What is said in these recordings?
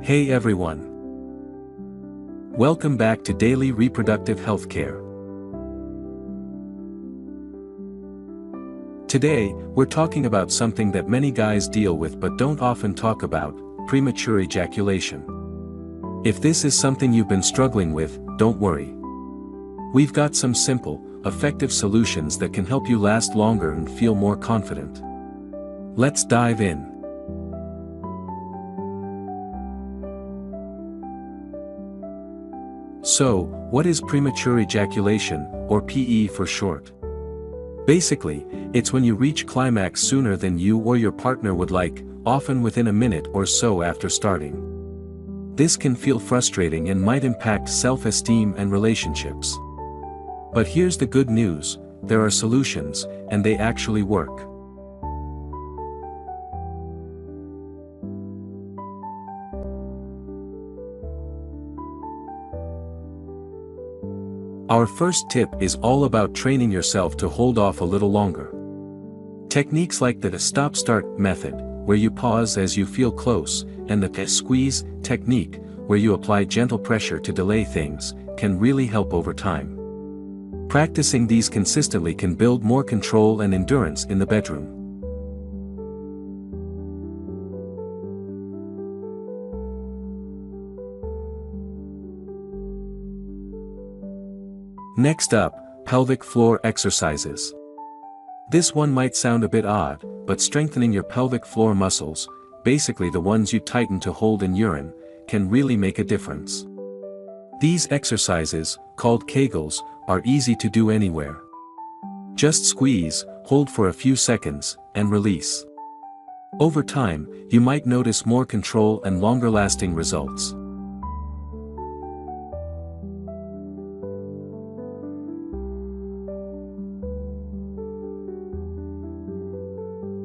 Hey everyone. Welcome back to Daily Reproductive Healthcare. Today, we're talking about something that many guys deal with but don't often talk about: premature ejaculation. If this is something you've been struggling with, don't worry. We've got some simple, effective solutions that can help you last longer and feel more confident. Let's dive in. So, what is premature ejaculation, or PE for short? Basically, it's when you reach climax sooner than you or your partner would like, often within a minute or so after starting. This can feel frustrating and might impact self-esteem and relationships. But here's the good news: there are solutions, and they actually work. Our first tip is all about training yourself to hold off a little longer. Techniques like the stop-start method, where you pause as you feel close, and the squeeze technique, where you apply gentle pressure to delay things, can really help over time. Practicing these consistently can build more control and endurance in the bedroom. Next up, pelvic floor exercises. This one might sound a bit odd, but strengthening your pelvic floor muscles, basically the ones you tighten to hold in urine, can really make a difference. These exercises, called Kegels, are easy to do anywhere. Just squeeze, hold for a few seconds, and release. Over time, you might notice more control and longer-lasting results.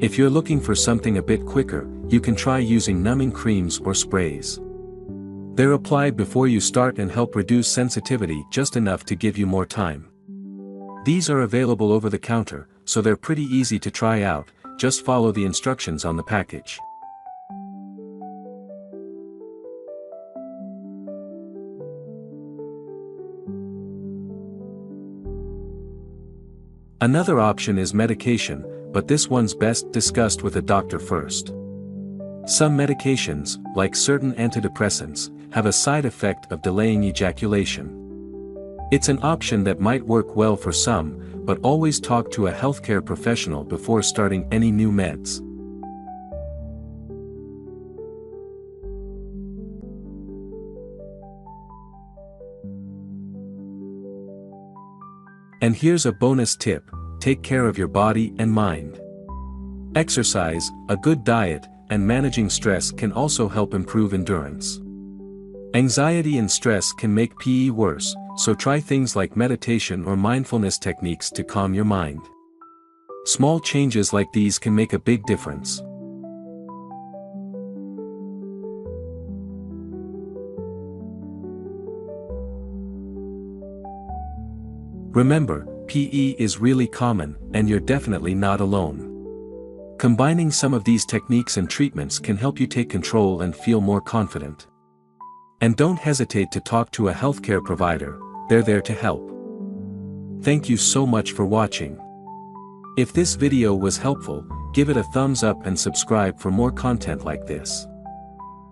If you're looking for something a bit quicker, you can try using numbing creams or sprays. They're applied before you start and help reduce sensitivity just enough to give you more time. These are available over the counter, so they're pretty easy to try out. Just follow the instructions on the package. Another option is medication, but this one's best discussed with a doctor first. Some medications, like certain antidepressants, have a side effect of delaying ejaculation. It's an option that might work well for some, but always talk to a healthcare professional before starting any new meds. And here's a bonus tip: take care of your body and mind. Exercise, a good diet, and managing stress can also help improve endurance. Anxiety and stress can make PE worse, so try things like meditation or mindfulness techniques to calm your mind. Small changes like these can make a big difference. Remember, PE is really common, and you're definitely not alone. Combining some of these techniques and treatments can help you take control and feel more confident. And don't hesitate to talk to a healthcare provider, they're there to help. Thank you so much for watching. If this video was helpful, give it a thumbs up and subscribe for more content like this.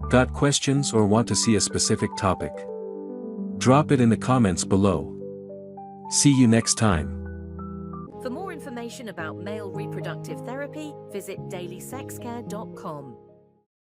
Got questions or want to see a specific topic? Drop it in the comments below. See you next time. For more information about male reproductive therapy, visit dailysexcare.com.